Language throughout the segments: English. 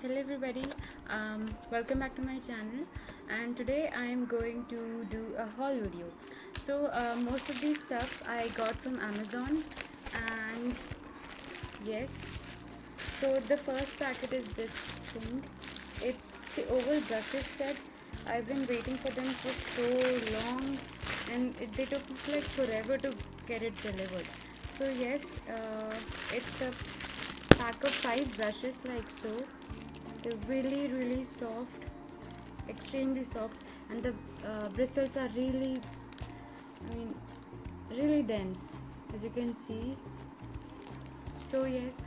Hello everybody, welcome back to my channel, and today I am going to do a haul video. So most of these stuff I got from Amazon, and yes, so the first packet is this thing. It's the oval brushes set. I've been waiting for them for so long, and they took like forever to get it delivered. So yes, it's a pack of 5 brushes like so. They're really soft, extremely soft, and the bristles are really, I mean, really dense, as you can see. So yes,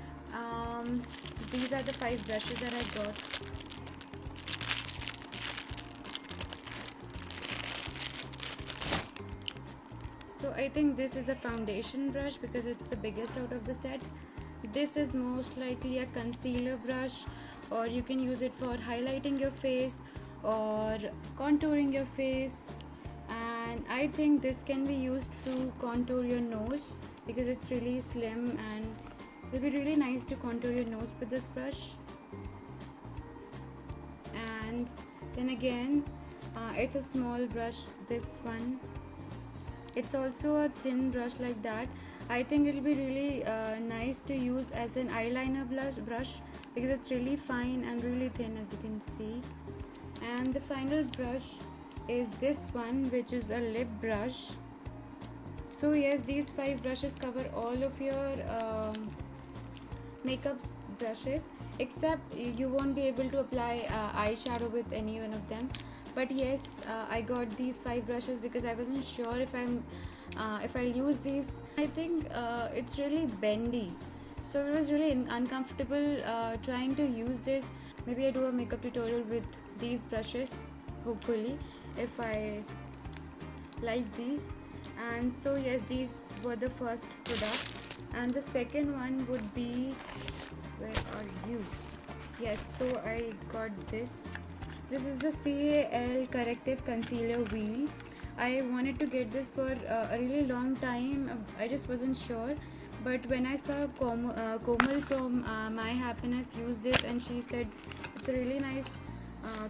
these are the 5 brushes that I got. So I think this is a foundation brush because it's the biggest out of the set. This is most likely a concealer brush, or you can use it for highlighting your face or contouring your face. And I think this can be used to contour your nose because it's really slim, and it'll be really nice to contour your nose with this brush. And then again, it's a small brush, this one. It's also a thin brush like that. I think it'll be really nice to use as an eyeliner brush because it's really fine and really thin, as you can see. And the final brush is this one, which is a lip brush. So yes, these 5 brushes cover all of your makeup brushes, except you won't be able to apply eyeshadow with any one of them. But yes, I got these 5 brushes because I wasn't sure if I'll use these. I think it's really bendy, so it was really uncomfortable trying to use this. Maybe I do a makeup tutorial with these brushes, hopefully, if I like these. And so yes, these were the first product, and the second one would be, where are you? Yes, so I got this. This is the CAL Corrective Concealer Wheel. I wanted to get this for a really long time. I just wasn't sure, but when I saw Komal from My Happiness use this, and she said it's a really nice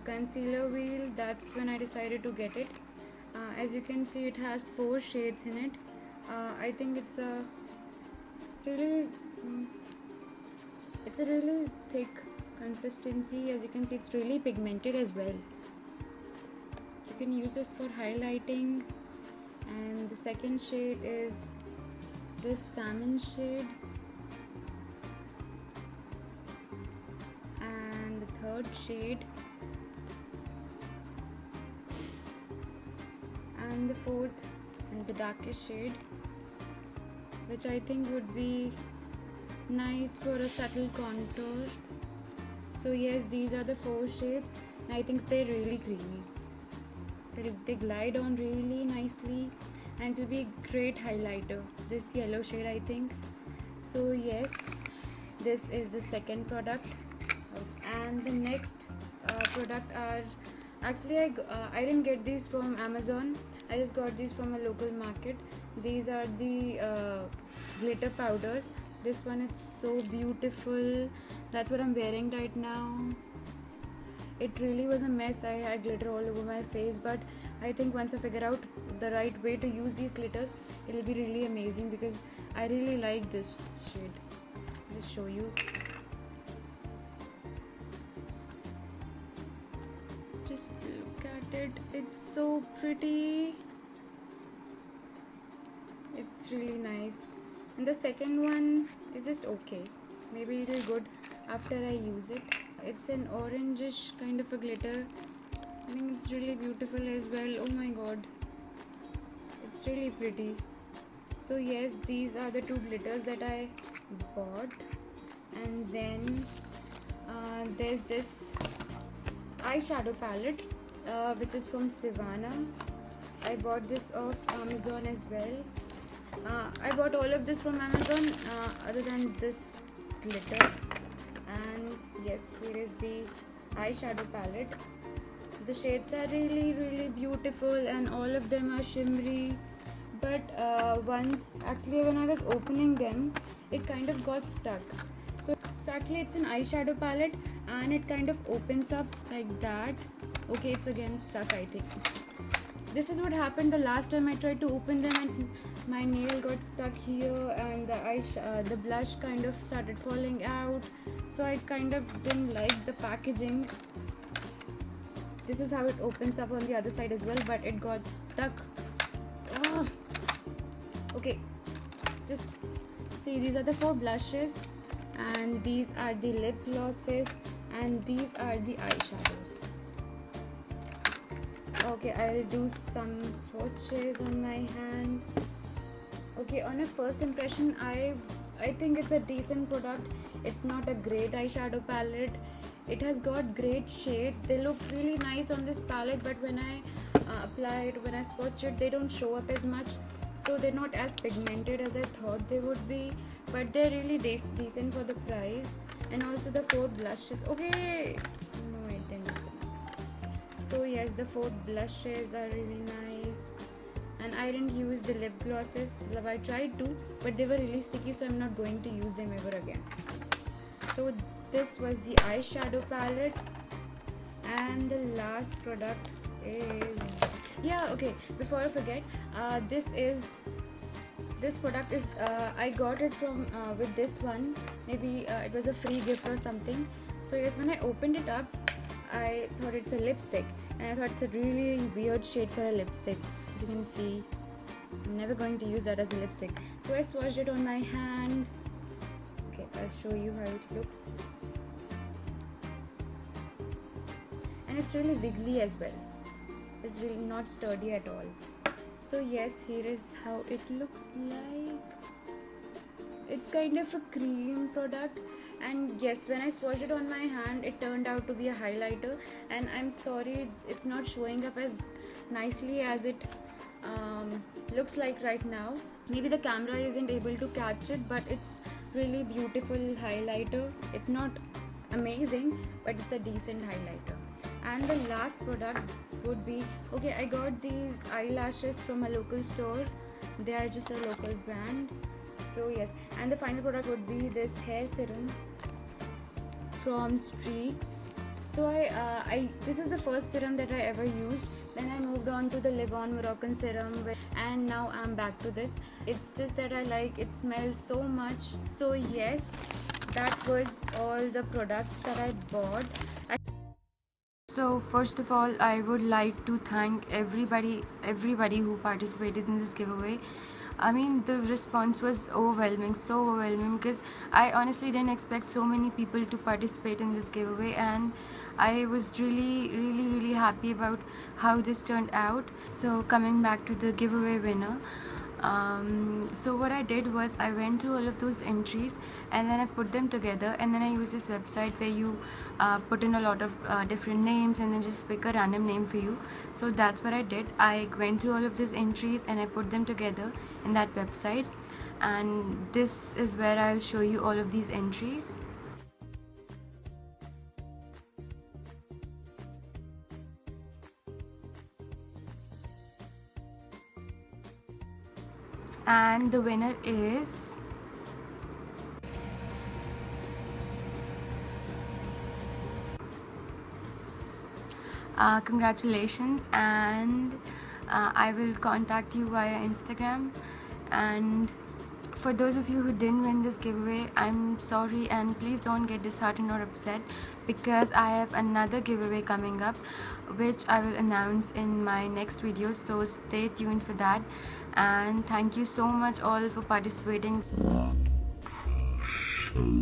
concealer wheel, that's when I decided to get it. As you can see, it has 4 shades in it. I think it's a really it's a really thick consistency. As you can see, it's really pigmented as well. You can use this for highlighting. And the second shade is this salmon shade, and the third shade, and the fourth and the darkest shade, which I think would be nice for a subtle contour. So yes, these are the 4 shades, and I think they're really creamy. They glide on really nicely, and it will be a great highlighter, this yellow shade, I think. So yes, this is the second product. And the next product are, actually I didn't get these from Amazon. I just got these from a local market. These are the glitter powders. This one, it's so beautiful. That's what I'm wearing right now. It really was a mess. I had glitter all over my face, but I think once I figure out the right way to use these glitters, it'll be really amazing because I really like this shade. I'll just show you. Just look at it. It's so pretty. It's really nice. And the second one is just okay. Maybe it'll good after I use it. It's an orangish kind of a glitter. I think it's really beautiful as well. Oh my god, it's really pretty. So yes, these are the 2 glitters that I bought. And then there's this eyeshadow palette, which is from Savannah. I bought this off Amazon as well. I bought all of this from Amazon other than this glitters. And yes, here is the eyeshadow palette. The shades are really beautiful, and all of them are shimmery. But once, actually, when I was opening them, it kind of got stuck. So actually, it's an eyeshadow palette, and it kind of opens up like that. Okay, it's again stuck, I think. This is what happened the last time I tried to open them, and my nail got stuck here, and the blush kind of started falling out. So I kind of didn't like the packaging. This is how it opens up on the other side as well, but it got stuck. Oh. Okay, just see, these are the 4 blushes, and these are the lip glosses, and these are the eyeshadows. Okay, I'll do some swatches on my hand. Okay, on a first impression, I think it's a decent product. It's not a great eyeshadow palette. It has got great shades. They look really nice on this palette, but when I apply it, when I swatch it, they don't show up as much. So they're not as pigmented as I thought they would be, but they're really decent for the price. And also the 4 blushes. Okay, no, it didn't. So yes, the 4 blushes are really nice, and I didn't use the lip glosses. I tried to, but they were really sticky, so I'm not going to use them ever again. So this was the eyeshadow palette, and the last product is, yeah, okay, before I forget, this product is I got it from with this one. Maybe it was a free gift or something. So yes, when I opened it up, I thought it's a lipstick, and I thought it's a really weird shade for a lipstick. As you can see, I'm never going to use that as a lipstick. So I swatched it on my hand. Okay, I'll show you how it looks. And it's really wiggly as well. It's really not sturdy at all. So yes, here is how it looks like. It's kind of a cream product, and yes, when I swatched it on my hand, it turned out to be a highlighter, and I'm sorry it's not showing up as nicely as it looks like right now. Maybe the camera isn't able to catch it, but it's really beautiful highlighter. It's not amazing, but it's a decent highlighter. And the last product would be, okay, I got these eyelashes from a local store. They are just a local brand. So yes, and the final product would be this hair serum from Streaks. So this is the first serum that I ever used. Then I moved on to the Live On Moroccan serum, and now I'm back to this. It's just that I like it, smells so much. So yes, that was all the products that I bought. So first of all, I would like to thank everybody who participated in this giveaway. I mean, the response was overwhelming, so overwhelming, because I honestly didn't expect so many people to participate in this giveaway, and I was really happy about how this turned out. So coming back to the giveaway winner, so what I did was I went through all of those entries, and then I put them together, and then I used this website where you put in a lot of different names and then just pick a random name for you. So that's what I did. I went through all of these entries and I put them together in that website, and this is where I'll show you all of these entries. And the winner is congratulations, and I will contact you via Instagram. And for those of you who didn't win this giveaway, I'm sorry, and please don't get disheartened or upset, because I have another giveaway coming up which I will announce in my next video, so stay tuned for that. And thank you so much all for participating.